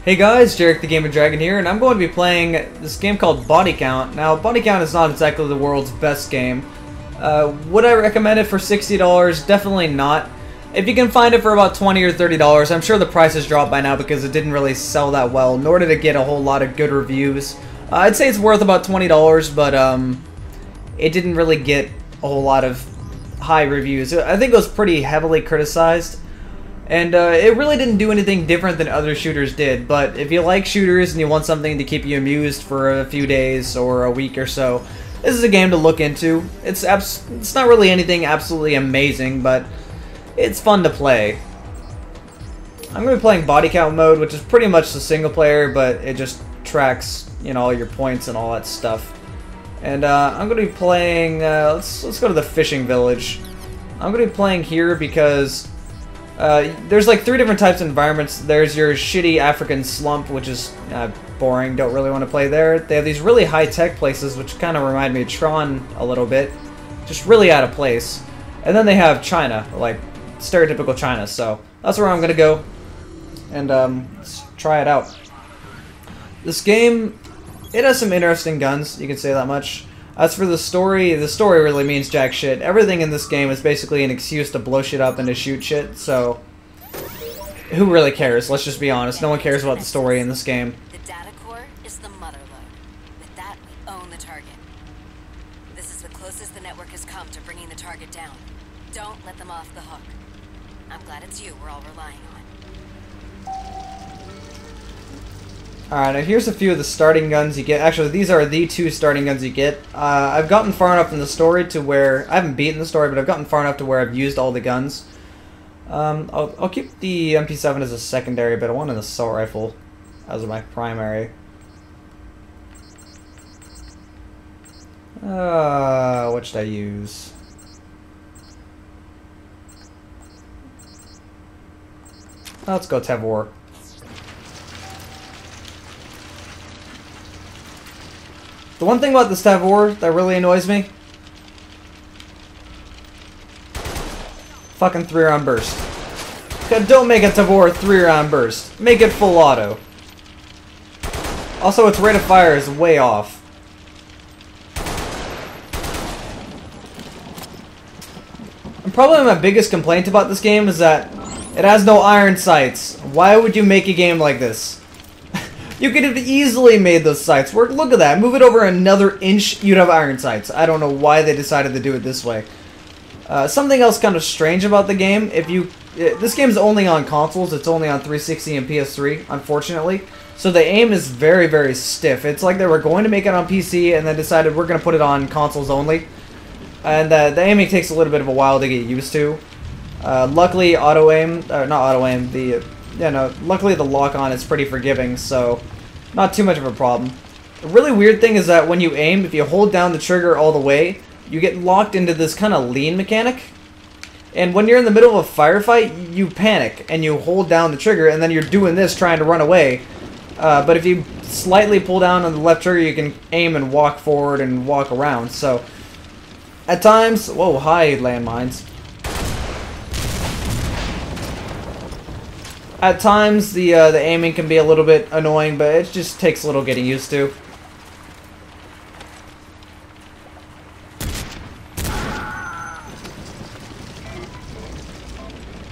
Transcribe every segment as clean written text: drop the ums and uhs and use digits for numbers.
Hey guys, Jarek the Gamer Dragon here, and I'm going to be playing this game called Bodycount. Now, Bodycount is not exactly the world's best game. Would I recommend it for $60? Definitely not. If you can find it for about $20 or $30, I'm sure the price has dropped by now because it didn't really sell that well, nor did it get a whole lot of good reviews. I'd say it's worth about $20, but it didn't really get a whole lot of high reviews. I think it was pretty heavily criticized. And it really didn't do anything different than other shooters did, but if you like shooters and you want something to keep you amused for a few days or a week or so, this is a game to look into. It's not really anything absolutely amazing, but it's fun to play. I'm going to be playing Body Count mode, which is pretty much the single player, but it just tracks, you know, all your points and all that stuff. And I'm going to be playing, let's go to the fishing village. I'm going to be playing here because there's like 3 different types of environments. There's your shitty African slump, which is boring, don't really want to play there. They have these really high-tech places, which kind of remind me of Tron a little bit. Just really out of place. And then they have China, like stereotypical China, so that's where I'm going to go. And let's try it out. This game, it has some interesting guns, you can say that much. As for the story really means jack shit. Everything in this game is basically an excuse to blow shit up and to shoot shit, so who really cares? Let's just be honest. No one cares about the story in this game. The data core is the mother lode. With that, we own the target. This is the closest the network has come to bringing the target down. Don't let them off the hook. I'm glad it's you we're all relying on. Alright, now here's a few of the starting guns you get. Actually, these are the 2 starting guns you get. I've gotten far enough in the story to where... I haven't beaten the story, but I've gotten far enough to where I've used all the guns. I'll keep the MP7 as a secondary, but I want an assault rifle as my primary. What should I use? Let's go Tevor. The one thing about this Tevor that really annoys me, fucking 3-round burst. Don't make a Tevor 3-round burst. Make it full auto. Also, its rate of fire is way off. And probably my biggest complaint about this game is that it has no iron sights. Why would you make a game like this? You could have easily made those sights work. Look at that. Move it over another inch, you'd have iron sights. I don't know why they decided to do it this way. Something else kind of strange about the game, this game's only on consoles. It's only on 360 and PS3, unfortunately. So the aim is very, very stiff. It's like they were going to make it on PC and then decided we're going to put it on consoles only. And the aiming takes a little bit of a while to get used to. Luckily, luckily the lock-on is pretty forgiving, so not too much of a problem. The really weird thing is that when you aim, if you hold down the trigger all the way, you get locked into this kind of lean mechanic. And when you're in the middle of a firefight, you panic, and you hold down the trigger, and then you're doing this trying to run away. But if you slightly pull down on the left trigger, you can aim and walk forward and walk around. So, at times... Whoa, hi, landmines. At times, the aiming can be a little bit annoying, but it just takes a little getting used to.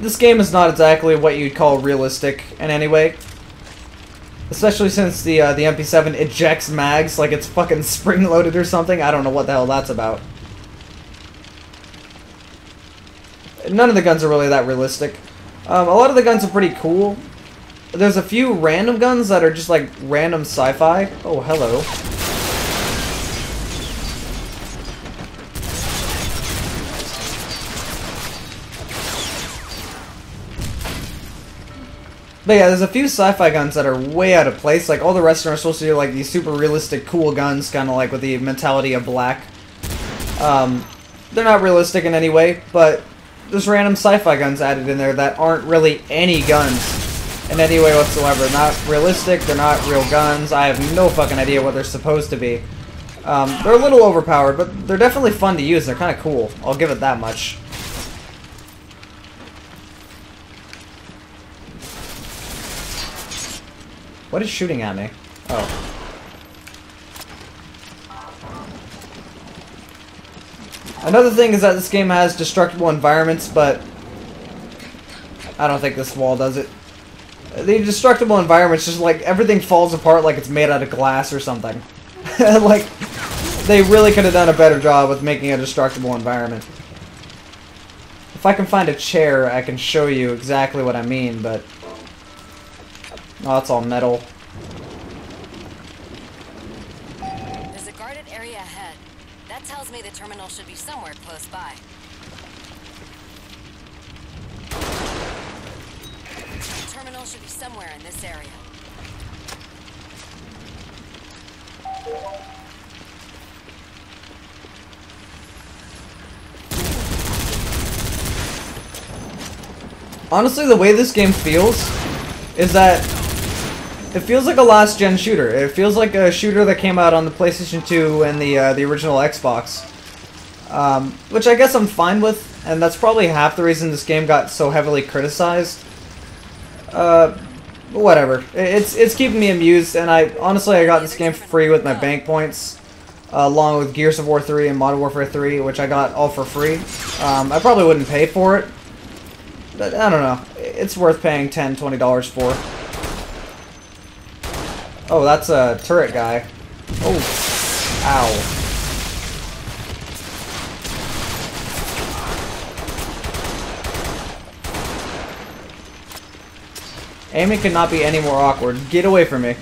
This game is not exactly what you'd call realistic in any way. Especially since the MP7 ejects mags like it's fucking spring-loaded or something. I don't know what the hell that's about. None of the guns are really that realistic. A lot of the guns are pretty cool. There's a few random guns that are just like random sci-fi. Oh, hello. But yeah, there's a few sci-fi guns that are way out of place. Like all the rest of them are supposed to be like these super realistic, cool guns, kind of like with the mentality of black. They're not realistic in any way, but there's random sci-fi guns added in there that aren't really any guns in any way whatsoever. Not realistic, they're not real guns. I have no fucking idea what they're supposed to be. They're a little overpowered, but they're definitely fun to use. They're kind of cool. I'll give it that much. What is shooting at me? Oh. Another thing is that this game has destructible environments, but I don't think this wall does it. The destructible environments, just like everything falls apart like it's made out of glass or something. Like, they really could have done a better job with making a destructible environment. If I can find a chair, I can show you exactly what I mean, but... Oh, it's all metal. There's a guarded area ahead. That tells me the terminal should be somewhere close by. The terminal should be somewhere in this area. Honestly, the way this game feels is that it feels like a last-gen shooter. It feels like a shooter that came out on the PlayStation 2 and the original Xbox. Which I guess I'm fine with, and that's probably half the reason this game got so heavily criticized. Whatever. It's keeping me amused, and I got this game for free with my bank points, along with Gears of War 3 and Modern Warfare 3, which I got all for free. I probably wouldn't pay for it, but I don't know. It's worth paying $10, $20 for. Oh, that's a turret guy. Oh. Ow. Aiming could not be any more awkward. Get away from me.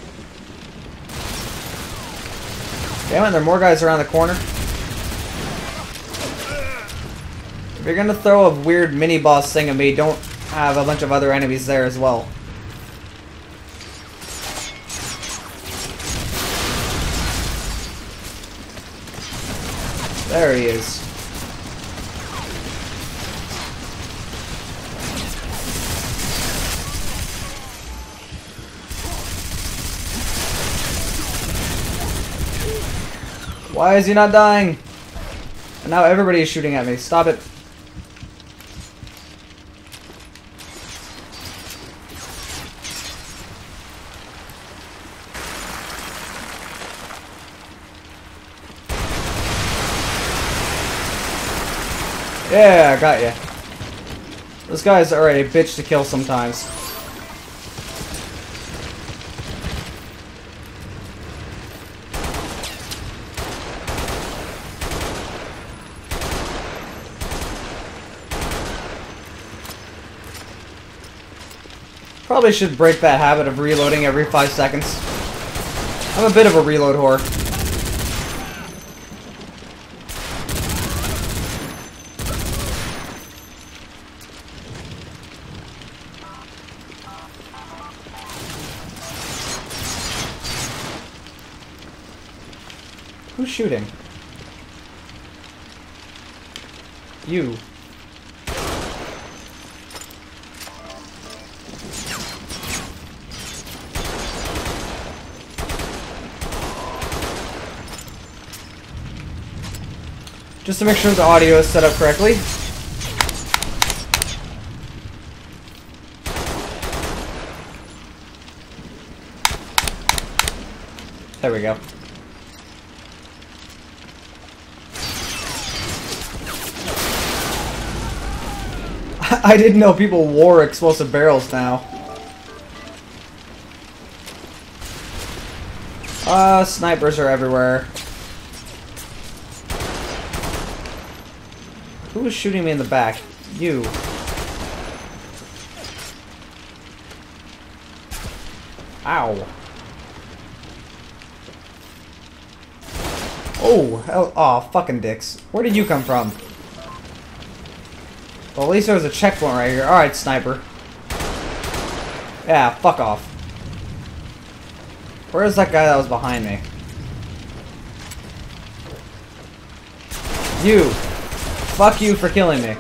Damn it, there are more guys around the corner. If you're gonna throw a weird mini-boss thing at me, don't have a bunch of other enemies there as well. There he is. Why is he not dying? And now everybody is shooting at me. Stop it. Yeah, I got you. Those guys are a bitch to kill sometimes. Probably should break that habit of reloading every 5 seconds. I'm a bit of a reload whore. Who's shooting? You. Just to make sure the audio is set up correctly. There we go. I didn't know people wore explosive barrels now. Snipers are everywhere. Who was shooting me in the back? You. Ow. Oh, hell, aw, fucking dicks. Where did you come from? Well, at least there was a checkpoint right here. Alright, sniper. Yeah, fuck off. Where's that guy that was behind me? You. Fuck you for killing me.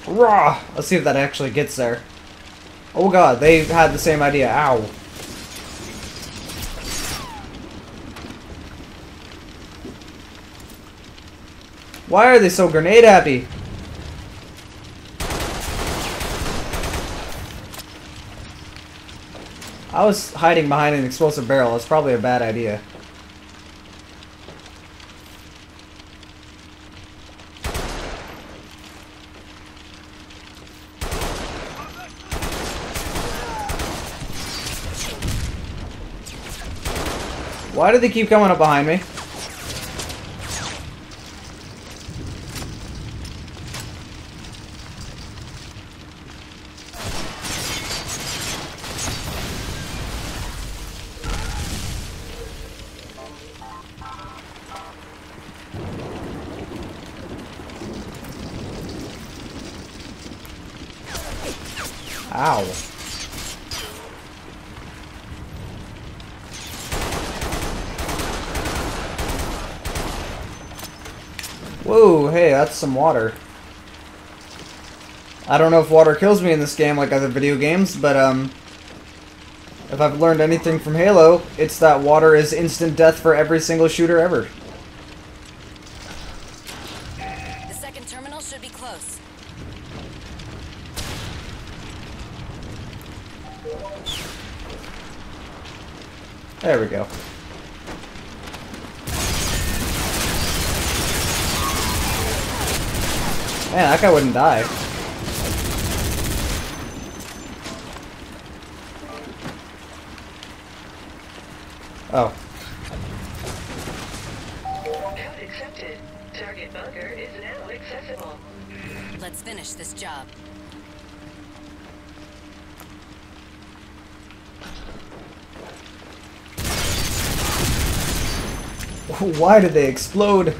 Raw. Let's see if that actually gets there. Oh god, they had the same idea. Ow. Why are they so grenade happy? I was hiding behind an explosive barrel. That's probably a bad idea. Why do they keep coming up behind me? Ow. Whoa, hey, that's some water. I don't know if water kills me in this game like other video games, but if I've learned anything from Halo, it's that water is instant death for every single shooter ever. The second terminal should be close. There we go. Man, that guy wouldn't die. Oh. Code accepted. Target bunker is now accessible. Let's finish this job. Why did they explode?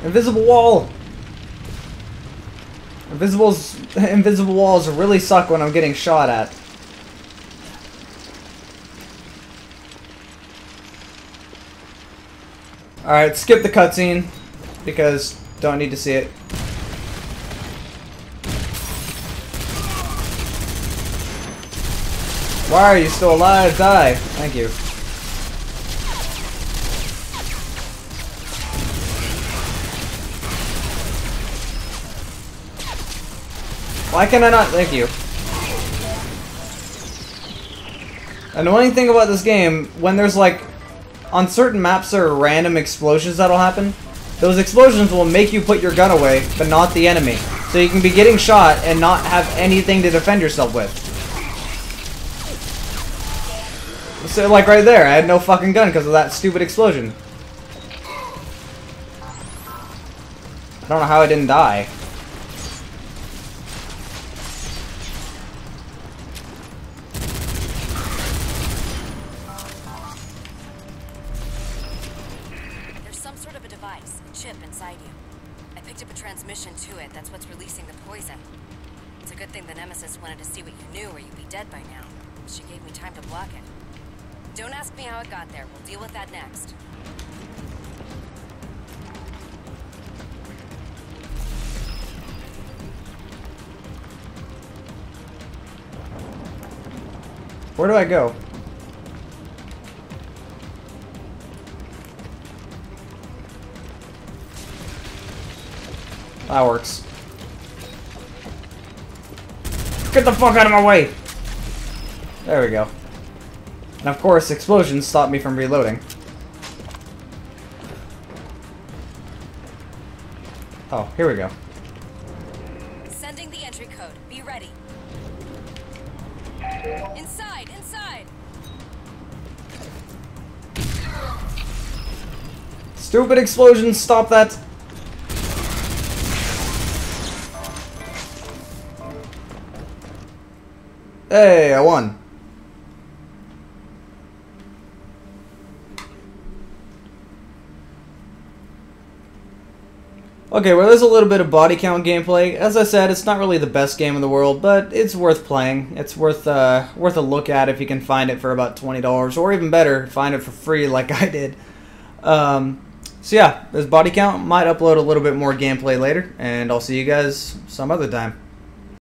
Invisible wall! Invisible walls really suck when I'm getting shot at. Alright, skip the cutscene, because don't need to see it. Why are you still alive? Die! Thank you. Why can I not? Thank you. Annoying thing about this game, when there's like, on certain maps there are random explosions that'll happen. Those explosions will make you put your gun away, but not the enemy. So you can be getting shot and not have anything to defend yourself with. So like right there, I had no fucking gun because of that stupid explosion. I don't know how I didn't die. There's some sort of a device, a chip inside you. I picked up a transmission to it. That's what's releasing the poison. It's a good thing the Nemesis wanted to see what you knew or you'd be dead by now. She gave me time to block it. Don't ask me how it got there. We'll deal with that next. Where do I go? That works. Get the fuck out of my way! There we go. And of course, explosions stop me from reloading. Oh, here we go. Sending the entry code. Be ready. Inside! Inside! Stupid explosions, stop that! Hey, I won. Okay, well there's a little bit of body count gameplay. As I said, it's not really the best game in the world, but it's worth playing. It's worth a look at if you can find it for about $20, or even better, find it for free like I did. So yeah, there's body count. Might upload a little bit more gameplay later, and I'll see you guys some other time.